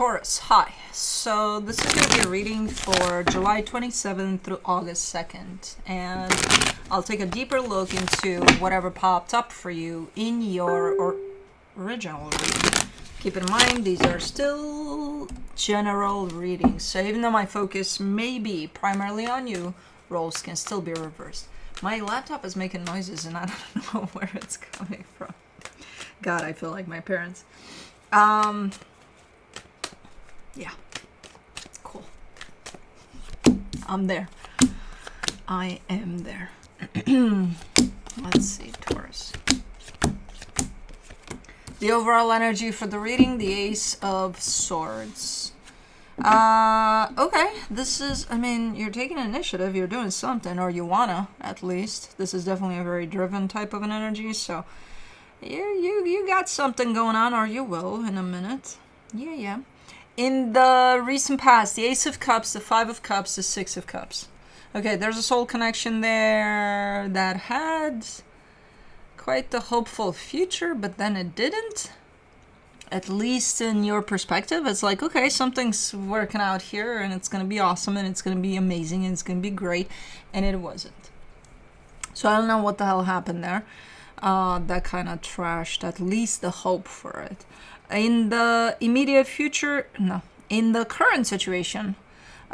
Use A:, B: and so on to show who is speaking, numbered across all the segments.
A: Taurus, hi. So this is going to be a reading for July 27th through August 2nd. And I'll take a deeper look into whatever popped up for you in your original reading. Keep in mind, these are still general readings. So even though my focus may be primarily on you, roles can still be reversed. My laptop is making noises and I don't know where it's coming from. God, I feel like my parents. Yeah. Cool. I'm there. I am there. Let's see, Taurus. The overall energy for the reading, the Ace of Swords. Okay, this is, I mean, you're taking initiative, you're doing something, or you wanna, at least. This is definitely a very driven type of an energy, so you got something going on, or you will in a minute. Yeah. In the recent past, the Ace of Cups, the Five of Cups, the Six of Cups. Okay, there's a soul connection there that had quite the hopeful future, but then it didn't. At least in your perspective, it's like, okay, something's working out here and it's going to be awesome and it's going to be amazing and it's going to be great, and it wasn't. So I don't know what the hell happened there. That kind of trashed at least the hope for it. In the immediate future, no, in the current situation,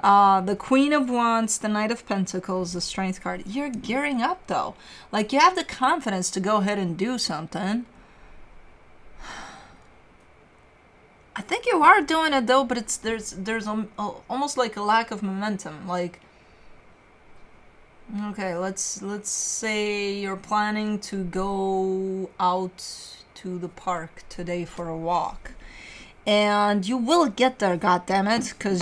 A: the Queen of Wands, the Knight of Pentacles, the Strength card, you're gearing up though. Like, you have the confidence to go ahead and do something. I think you are doing it though, but there's almost like a lack of momentum. Like, okay, let's say you're planning to go out to the park today for a walk, and you will get there, goddammit, because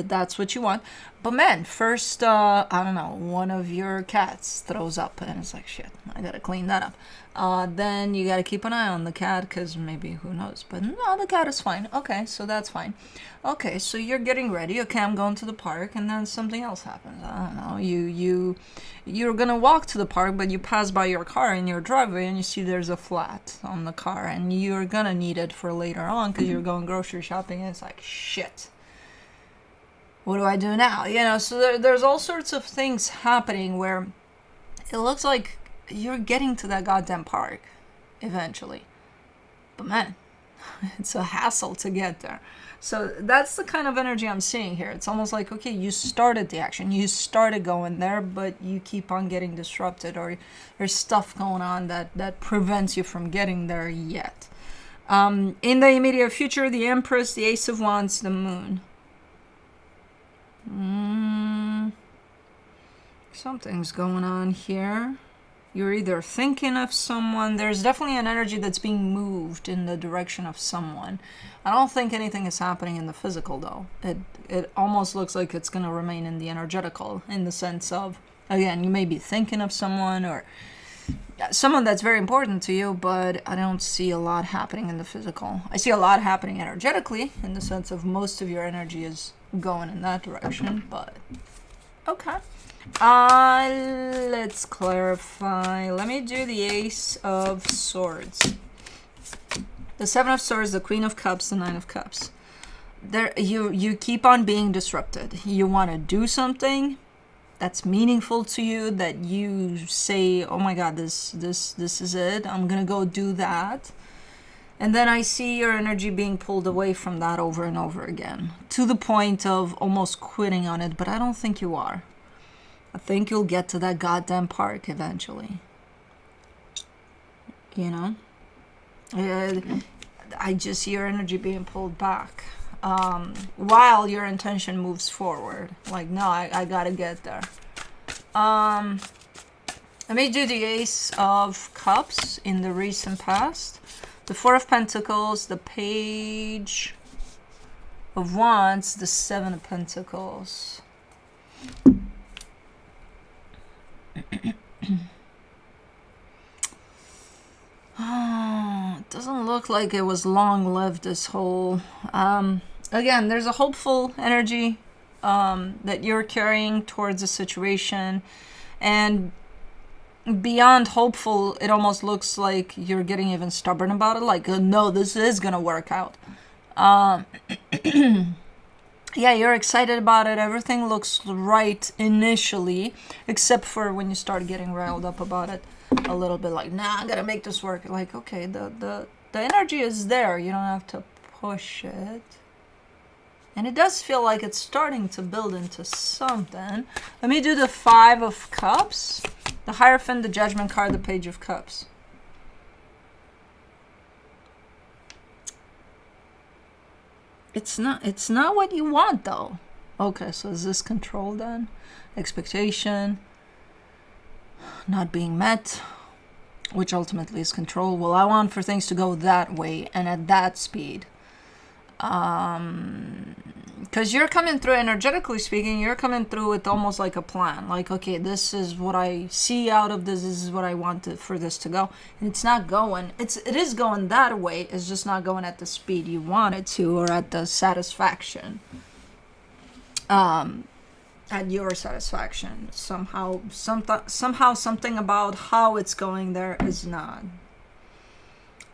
A: that's what you want. But man, first, I don't know, one of your cats throws up and it's like, shit, I gotta clean that up. Then you gotta keep an eye on the cat, because maybe, who knows, but no, the cat is fine. Okay, so that's fine. Okay, so you're getting ready. Okay, I'm going to the park, and then something else happens. I don't know, you're gonna walk to the park, but you pass by your car in your driveway and you see there's a flat on the car, and you're gonna need it for later on because you're going grocery shopping, and it's like, shit, what do I do now? You know, so there's all sorts of things happening where it looks like you're getting to that goddamn park eventually. But man, it's a hassle to get there. So that's the kind of energy I'm seeing here. It's almost like, okay, you started the action, you started going there, but you keep on getting disrupted, or there's stuff going on that prevents you from getting there yet. In the immediate future, the Empress, the Ace of Wands, the Moon. Something's going on here. You're either thinking of someone. There's definitely an energy that's being moved in the direction of someone. I don't think anything is happening in the physical though. It almost looks like it's going to remain in the energetical, in the sense of, again, you may be thinking of someone or someone that's very important to you, but I don't see a lot happening in the physical. I see a lot happening energetically, in the sense of most of your energy is going in that direction, but okay. Let's clarify. Let me do the Ace of Swords, the Seven of Swords, the Queen of Cups, the Nine of Cups. There, you keep on being disrupted. You want to do something that's meaningful to you, that you say, oh my god, this is it, I'm gonna go do that. And then I see your energy being pulled away from that over and over again, to the point of almost quitting on it, but I don't think you are. I think you'll get to that goddamn park eventually. You know? I just see your energy being pulled back, while your intention moves forward. Like, no, I gotta get there. Let me do the Ace of Cups in the recent past. The Four of Pentacles, the Page of Wands, the Seven of Pentacles. It doesn't look like it was long-lived, this whole... again, there's a hopeful energy that you're carrying towards a situation, and beyond hopeful, it almost looks like you're getting even stubborn about it, like, no, this is gonna work out. Yeah, you're excited about it. Everything looks right initially, except for when you start getting riled up about it a little bit. Like, nah, I'm gonna make this work. Like, okay, the energy is there. You don't have to push it. And it does feel like it's starting to build into something. Let me do the 5 of Cups, the Hierophant, the Judgment card, the Page of Cups. It's not what you want, though. Okay, so is this control then? Expectation not being met, which ultimately is control. Well, I want for things to go that way and at that speed. Because you're coming through, energetically speaking, you're coming through with almost like a plan. Like, okay, this is what I see out of this. This is what I want for this to go. And it's not going. It is going that way. It's just not going at the speed you want it to, or at the satisfaction. At your satisfaction. Somehow something about how it's going there is not.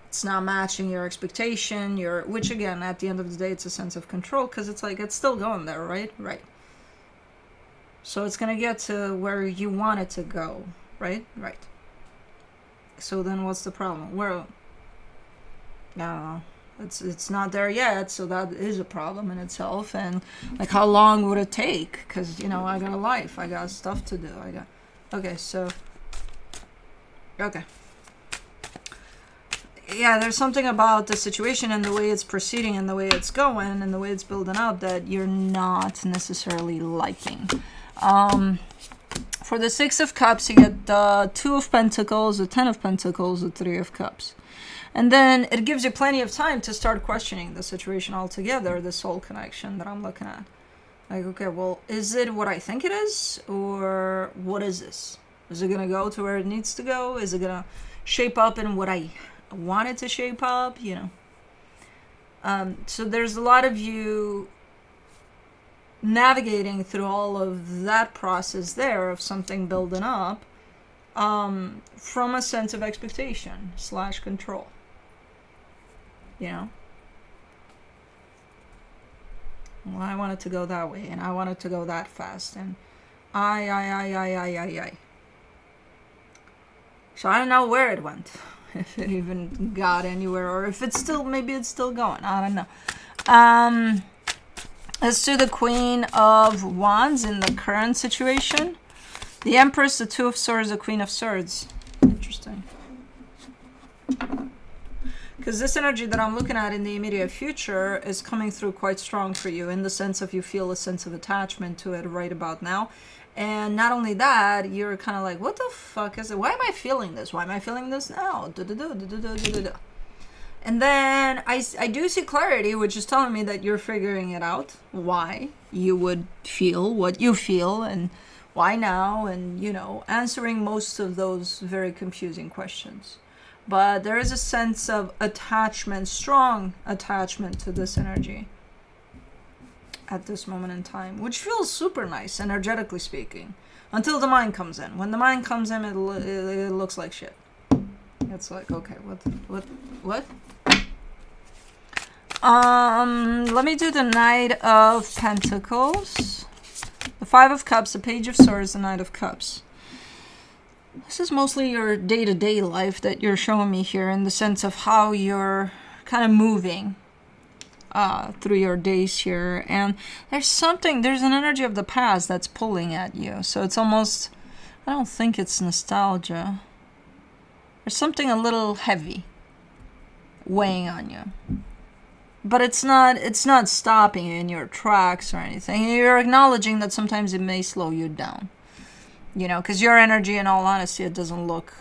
A: It's not matching your expectation, which again, at the end of the day, it's a sense of control, because it's like, it's still going there, right? Right. So it's going to get to where you want it to go, right? Right. So then what's the problem? Well, no, it's not there yet, so that is a problem in itself. And like, how long would it take? Because, I got a life, I got stuff to do, okay, so, okay. Yeah, there's something about the situation and the way it's proceeding and the way it's going and the way it's building up that you're not necessarily liking. For the 6 of Cups, you get the 2 of Pentacles, the 10 of Pentacles, the 3 of Cups. And then it gives you plenty of time to start questioning the situation altogether, the soul connection that I'm looking at. Like, okay, well, is it what I think it is? Or what is this? Is it going to go to where it needs to go? Is it going to shape up in what I want it to shape up? So there's a lot of you navigating through all of that process there of something building up from a sense of expectation / control. Well, I want it to go that way, and I want it to go that fast, and I. So I don't know where it went, if it even got anywhere, or if it's still, maybe it's still going. I don't know. Let's do the Queen of Wands in the current situation. The Empress, the 2 of Swords, the Queen of Swords. Interesting. Because this energy that I'm looking at in the immediate future is coming through quite strong for you, in the sense of you feel a sense of attachment to it right about now. And not only that, you're kind of like, what the fuck is it? Why am I feeling this? Why am I feeling this now? And then I do see clarity, which is telling me that you're figuring it out. Why you would feel what you feel, and why now, and, answering most of those very confusing questions. But there is a sense of attachment, strong attachment to this energy at this moment in time, which feels super nice, energetically speaking, until the mind comes in. When the mind comes in, it looks like shit. It's like, okay, what? Let me do the Knight of Pentacles, the 5 of Cups, the Page of Swords, the Knight of Cups. This is mostly your day-to-day life that you're showing me here, in the sense of how you're kind of moving through your days here. And there's an energy of the past that's pulling at you. So it's almost, I don't think it's nostalgia. There's something a little heavy weighing on you. But it's not stopping you in your tracks or anything. You're acknowledging that sometimes it may slow you down. Because your energy, in all honesty, it doesn't look,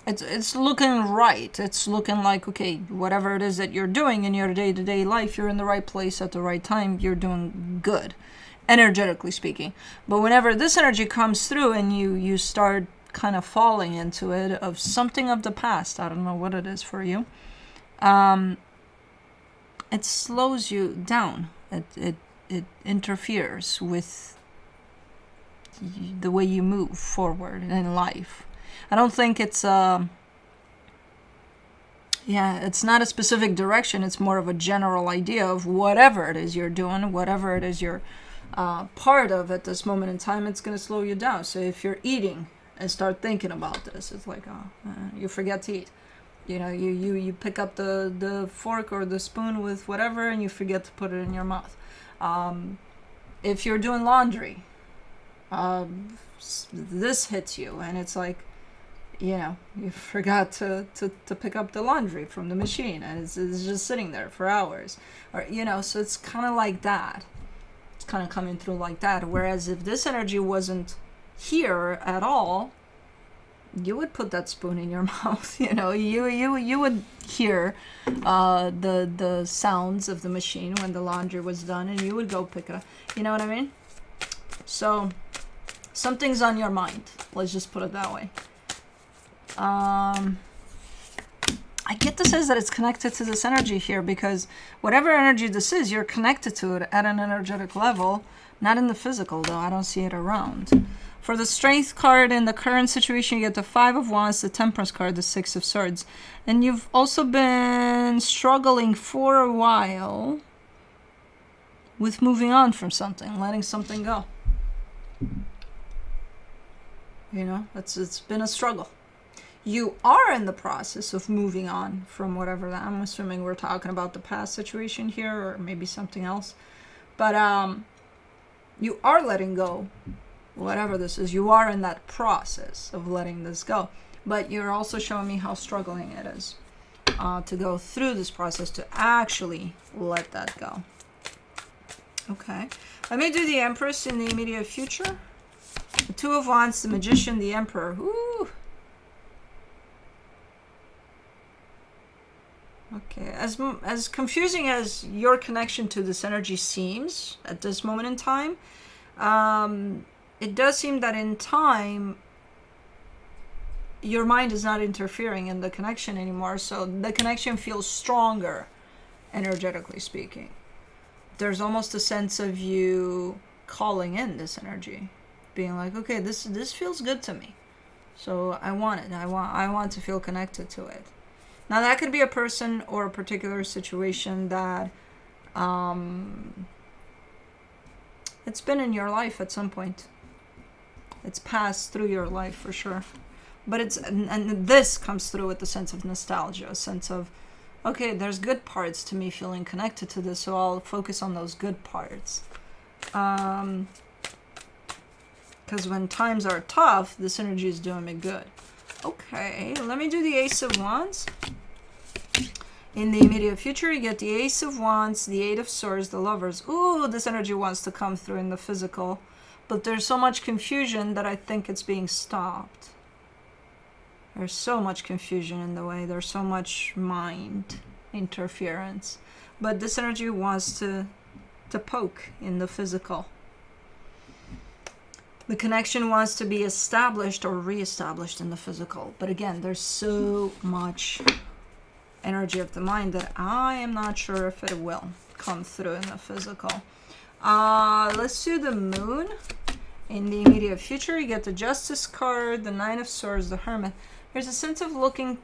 A: it's looking right. It's looking like, okay, whatever it is that you're doing in your day-to-day life, you're in the right place at the right time. You're doing good, energetically speaking. But whenever this energy comes through and you start kind of falling into it, of something of the past, I don't know what it is for you, it slows you down. It interferes with the way you move forward in life. I don't think it's Yeah, it's not a specific direction. It's more of a general idea of whatever it is you're doing, whatever it is you're part of at this moment in time, it's going to slow you down. So if you're eating and start thinking about this, it's like, you forget to eat. You pick up the fork or the spoon with whatever and you forget to put it in your mouth. If you're doing laundry, this hits you and it's like, you forgot to pick up the laundry from the machine and it's just sitting there for hours. Or, so it's kind of like that. It's kind of coming through like that. Whereas if this energy wasn't here at all, you would put that spoon in your mouth. You would hear the sounds of the machine when the laundry was done and you would go pick it up. You know what I mean? So something's on your mind. Let's just put it that way. I get this as that it's connected to this energy here because whatever energy this is, you're connected to it at an energetic level, not in the physical though. I don't see it around. For the Strength card in the current situation, you get the 5 of Wands, the Temperance card, the 6 of Swords. And you've also been struggling for a while with moving on from something, letting something go. It's been a struggle. You are in the process of moving on from whatever that. I'm assuming we're talking about the past situation here or maybe something else. But you are letting go, whatever this is. You are in that process of letting this go. But you're also showing me how struggling it is to go through this process to actually let that go. Okay. Let me do the Empress in the immediate future. The 2 of Wands, the Magician, the Emperor. Ooh. Okay, as confusing as your connection to this energy seems at this moment in time, it does seem that in time, your mind is not interfering in the connection anymore, so the connection feels stronger, energetically speaking. There's almost a sense of you calling in this energy, being like, okay, this feels good to me, so I want it. I want to feel connected to it. Now that could be a person or a particular situation that it's been in your life at some point. It's passed through your life for sure. But and this comes through with the sense of nostalgia, a sense of, okay, there's good parts to me feeling connected to this, so I'll focus on those good parts. Because when times are tough, this energy is doing me good. Okay, let me do the Ace of Wands. In the immediate future, you get the Ace of Wands, the 8 of Swords, the Lovers. Ooh, this energy wants to come through in the physical. But there's so much confusion that I think it's being stopped. There's so much confusion in the way. There's so much mind interference. But this energy wants to poke in the physical. The connection wants to be established or reestablished in the physical. But again, there's so much energy of the mind that I am not sure if it will come through in the physical. Let's do the Moon. In the immediate future, you get the Justice card, the 9 of Swords, the Hermit. There's a sense of looking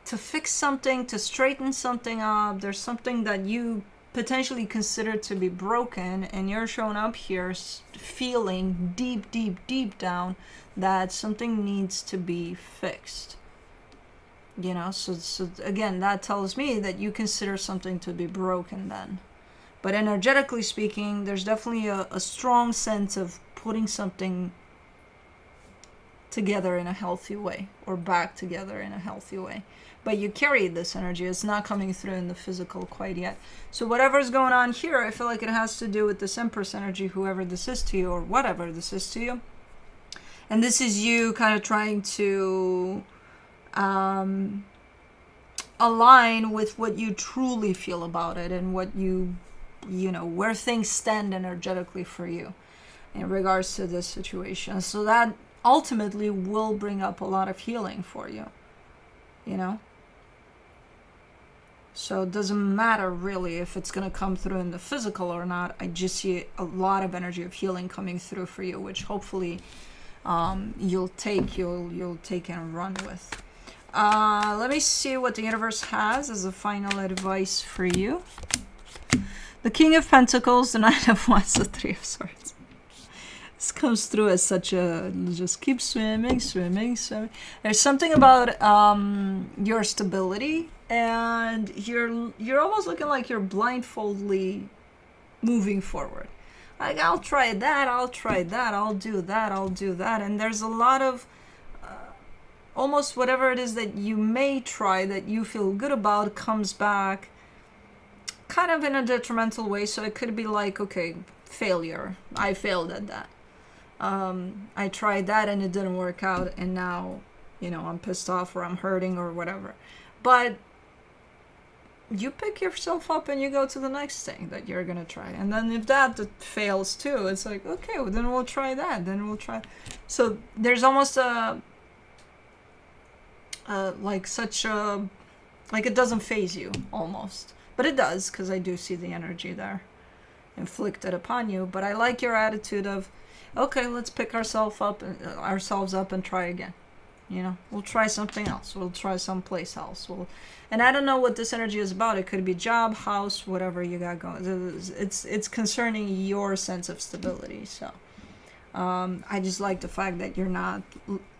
A: to fix something, to straighten something up. There's something that you potentially consider to be broken, and you're showing up here feeling deep down that something needs to be fixed. So again, that tells me that you consider something to be broken then. But energetically speaking, there's definitely a strong sense of putting something together in a healthy way, or back together in a healthy way. But you carry this energy. It's not coming through in the physical quite yet. So whatever's going on here, I feel like it has to do with this Empress energy, whoever this is to you, or whatever this is to you. And this is you kind of trying to align with what you truly feel about it, and what where things stand energetically for you in regards to this situation. So that ultimately will bring up a lot of healing for you, So it doesn't matter really if it's going to come through in the physical or not. I just see a lot of energy of healing coming through for you, which hopefully you'll take and run with. Let me see what the universe has as a final advice for you. The King of Pentacles, the Knight of Wands, the Three of Swords. This comes through as such a just keep swimming. There's something about your stability, and you're almost looking like you're blindfoldly moving forward. Like, I'll try that, I'll do that, and there's a lot of almost whatever it is that you may try that you feel good about comes back kind of in a detrimental way. So it could be like, okay, failure. I failed at that. I tried that and it didn't work out, and now, I'm pissed off or I'm hurting or whatever. But you pick yourself up and you go to the next thing that you're gonna try. And then if that fails too, it's like, okay, well, then we'll try that. So there's almost like it doesn't phase you almost. But it does, because I do see the energy there inflicted upon you. But I like your attitude of, okay, let's pick ourselves up and try again. We'll try something else. We'll try someplace else. And I don't know what this energy is about. It could be job, house, whatever you got going. It's concerning your sense of stability. So I just like the fact that you're not,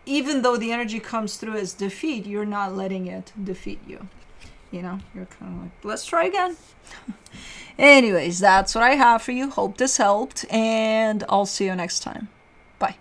A: even though the energy comes through as defeat, you're not letting it defeat you. You're kind of like, let's try again. Anyways, that's what I have for you. Hope this helped, and I'll see you next time. Bye.